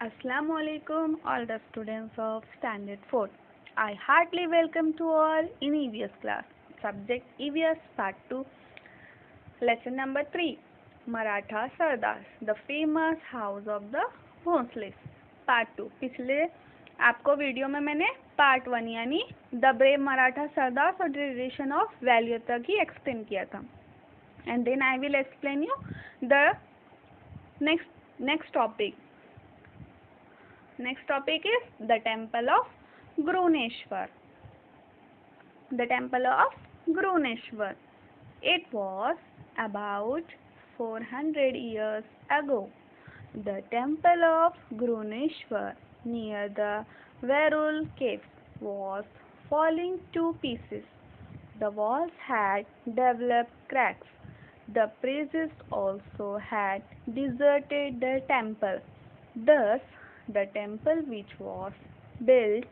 Assalamu alaikum, all the students of Standard 4. I heartily welcome to all in EVS class. Subject EVS Part 2, Lesson number 3, Maratha Sardars, the famous house of the Bhonsles. Part 2. पिछले आपको video में मैंने Part 1 यानी the brave Maratha sardars और duration of value तक ही explain किया था. And then I will explain you the next topic. Next topic is the temple of Gruneshwar. The temple of Gruneshwar. It was about 400 years ago. The temple of Gruneshwar near the Verul caves was falling to pieces. The walls had developed cracks. The priests also had deserted the temple. Thus, the temple, which was built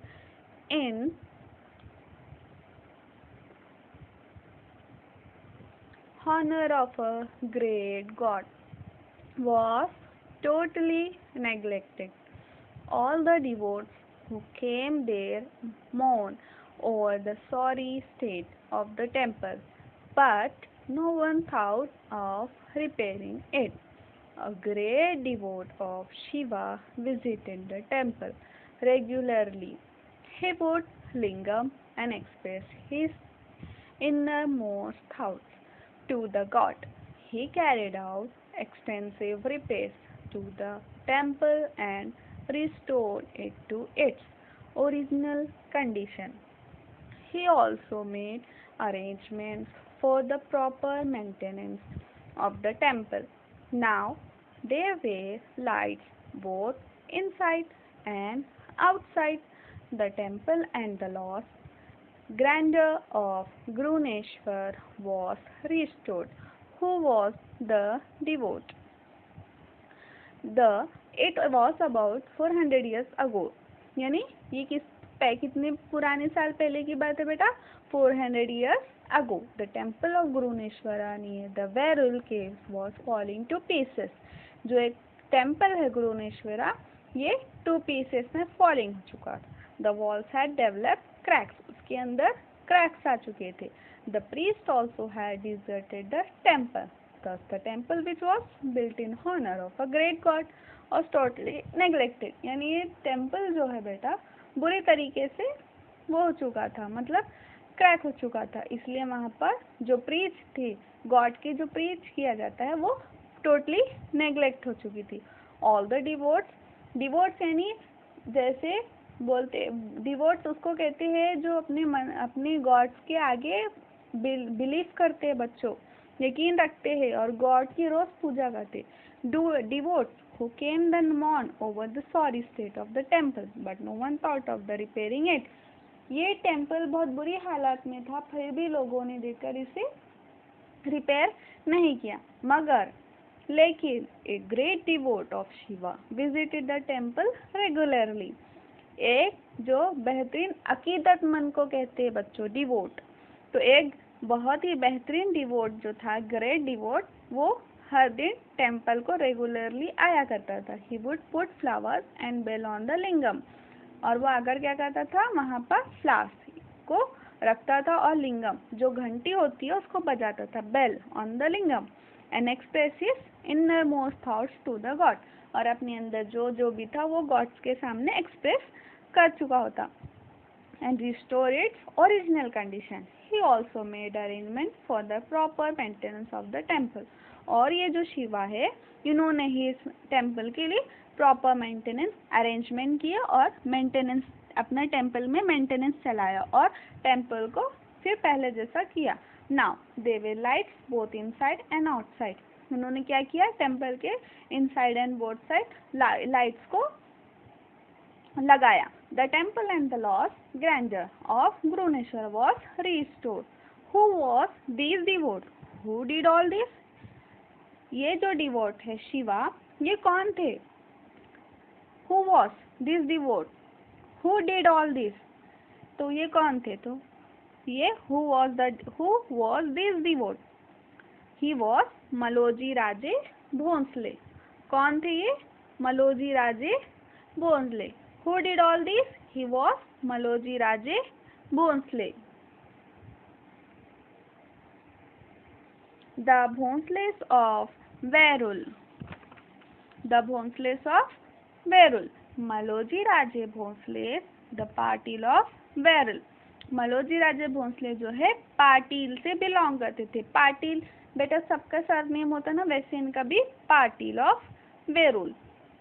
in honor of a great god, was totally neglected. All the devotees who came there mourned over the sorry state of the temple, but no one thought of repairing it. A great devotee of Shiva visited the temple regularly. He would lingam and express his innermost thoughts to the god. He carried out extensive repairs to the temple and restored it to its original condition. He also made arrangements for the proper maintenance of the temple. Now there were lights both inside and outside the temple, and the lost grandeur of Gruneshwar was restored. Who was the devotee? It was about 400 years ago. यानी ये कितने पुराने साल पहले की बात है बेटा? 400 years ago. The temple of Gruneshwara near the Verul caves was falling to pieces. जो एक टेम्पल है ग्रुनेश्वरा, ये 2 pieces में falling हो चुका था. The walls had developed cracks. उसके अंदर cracks आ चुके थे. The priest also had deserted the temple. Thus the temple, which was built in honor of a great god, was totally neglected. यानी ये टेम्पल जो है बेटा बुरी तरीके से वो हो चुका था, मतलब क्रैक हो चुका था. इसलिए वहाँ पर जो प्रीच थी, गॉड की जो प्रीच किया जाता है, वो टोटली नेग्लेक्ट हो चुकी थी. ऑल द डिवोट्स यानी जैसे बोलते डिवोट्स उसको कहते हैं जो अपने गॉड्स के आगे बिलीव करते हैं, बच्चों यकीन रखते हैं और गॉड की रोज पूजा करते. Devotees who came then mourn over the sorry state of the temple, but no one thought of the repairing it. ये टेम्पल बहुत बुरी हालत में था, फिर भी लोगों ने देखकर इसे रिपेयर नहीं किया. लेकिन a great devote of Shiva visited the temple regularly. एक जो बेहतरीन अकीदतमंद को कहते हैं बच्चों डिवोट, तो एक बहुत ही बेहतरीन डिवोट जो था, ग्रेट डिवोट, वो हर दिन टेम्पल को रेगुलरली आया करता था. He would put flowers and bell on the lingam, और वो आकर क्या करता था, वहाँ पर फ्लावर्स को रखता था और लिंगम जो घंटी होती है उसको बजाता था, bell on the lingam, and express his inner most thoughts to the god, और अपने अंदर जो भी था वो गॉड्स के सामने एक्सप्रेस कर चुका होता. And restore its original condition. He also made arrangement for the proper maintenance of the temple. और ये जो शिवा है, इन्होंने ही इस टेम्पल के लिए प्रॉपर मेंटेनेंस अरेंजमेंट किया और मेंटेनेंस अपने टेम्पल में मेंटेनेंस चलाया और टेम्पल को फिर पहले जैसा किया. Now they were lights both inside and outside. उन्होंने क्या किया, टेम्पल के inside and both side lights को लगाया. The temple and the lost grandeur of Grishneshwar was restored. Who was this devout? Who did all this? ये जो devout है शिवा, ये कौन थे? Who was this devout? Who did all this? तो ये कौन थे? तो ये who was this devout? He was मलोजी Raje Bhonsle. कौन थे ये? मलोजी राजे Bhonsle. Who did all this? He was Maloji Raje Bhonsle. The Bhonsles of Verul. The Bhonsles of Verul. Maloji Raje Bhonsle, the Patil of Verul. मलोजी Raje Bhonsle जो है पाटिल से belong करते थे। पाटिल बेटा सबका सरनेम होता ना, वैसे इनका भी Patil of Verul.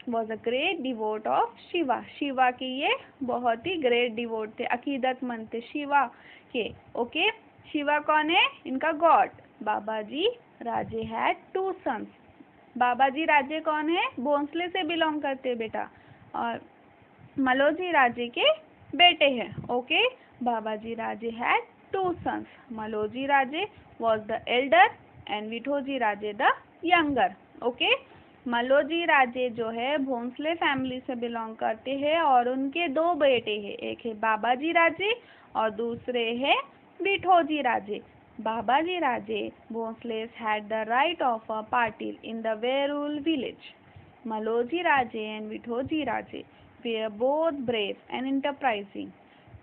Was a great devote of Shiva. Shiva के ये बहुत ही ग्रेट डिवोट थे, अकीदतमंद थे शिवा के। ओके, शिवा कौन है? इनका God. Babaji Raje had 2 sons. बाबाजी राजे कौन है? भोंसले से बिलोंग करते बेटा, और मलोजी राजे के बेटे हैं। Okay, Babaji Raje had 2 sons. Maloji Raje was the elder and Vithoji Raje the younger. Okay, Maloji Raje जो है भोंसले फैमिली से बिलोंग करते हैं और उनके 2 बेटे हैं, एक है बाबाजी राजे और दूसरे है Vithoji Raje. Babaji Raje Bhonsle had the right of a patil in the Verul village. Maloji Raje and Vithoji Raje were both brave and enterprising.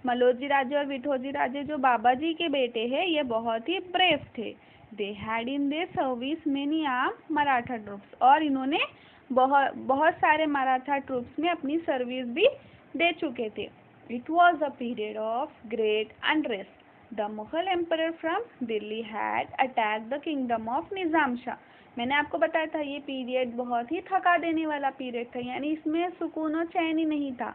Maloji Raje और विठोजी राजे जो बाबाजी के बेटे हैं, ये बहुत ही ब्रेव थे। They had in their service many armed Maratha troops, और इन्होंने बहुत सारे मराठा ट्रूप्स में अपनी सर्विस भी दे चुके थे। It was a period of great unrest. The Mughal emperor from Delhi had attacked the kingdom of Nizam Shah. मैंने आपको बताया था ये पीरियड बहुत ही थका देने वाला पीरियड था, यानी इसमें सुकून और चैन ही नहीं था।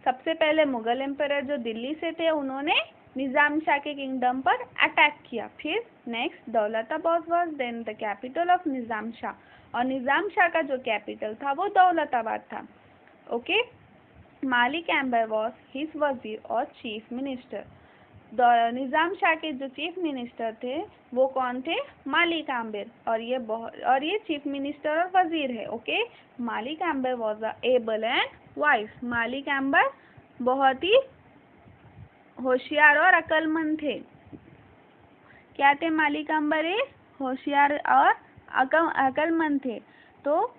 सबसे पहले मुगल एम्परर जो दिल्ली से थे, उन्होंने निज़ाम शाह के किंगडम पर अटैक किया। फिर next Daulatabad was then the capital of Nizam Shah, और निज़ाम शाह का जो कैपिटल था वो दौलताबाद था। ओके, मालिक एम्बर वॉज हिज वजीर और चीफ मिनिस्टर। निज़ाम शाह के जो चीफ मिनिस्टर थे वो कौन थे? मालिक आम्बर, और ये चीफ मिनिस्टर और वजीर है। Okay, Malik Ambar was a able and wise. Malik Ambar बहुत ही होशियार और अक्लमंद थे। क्या थे मालिक आम्बर? होशियार और अक्लमंद थे। तो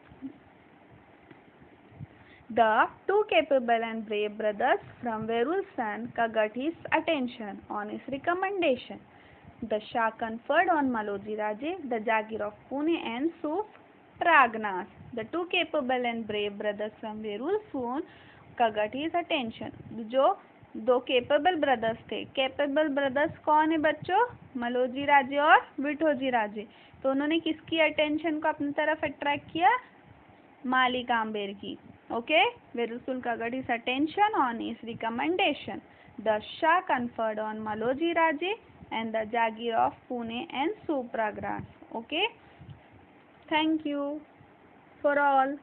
the 2 capable and brave brothers from Verul's son got his attention on his recommendation. The Shah conferred on Maloji Raje the Jagir of Pune and Suf Pragnas. The 2 capable and brave brothers from Verul's son got his attention. जो 2 capable brothers थे। Capable brothers कौन है बच्चों? मलोजी राजे और विठोजी राजे। तो उन्होंने किसकी attention को अपनी तरफ अट्रैक्ट किया? मालिक आम्बर की। Okay, Verusul got his attention on his recommendation. The Shah conferred on Maloji Raje and the Jagir of Pune and Supragraj. Okay, thank you for all.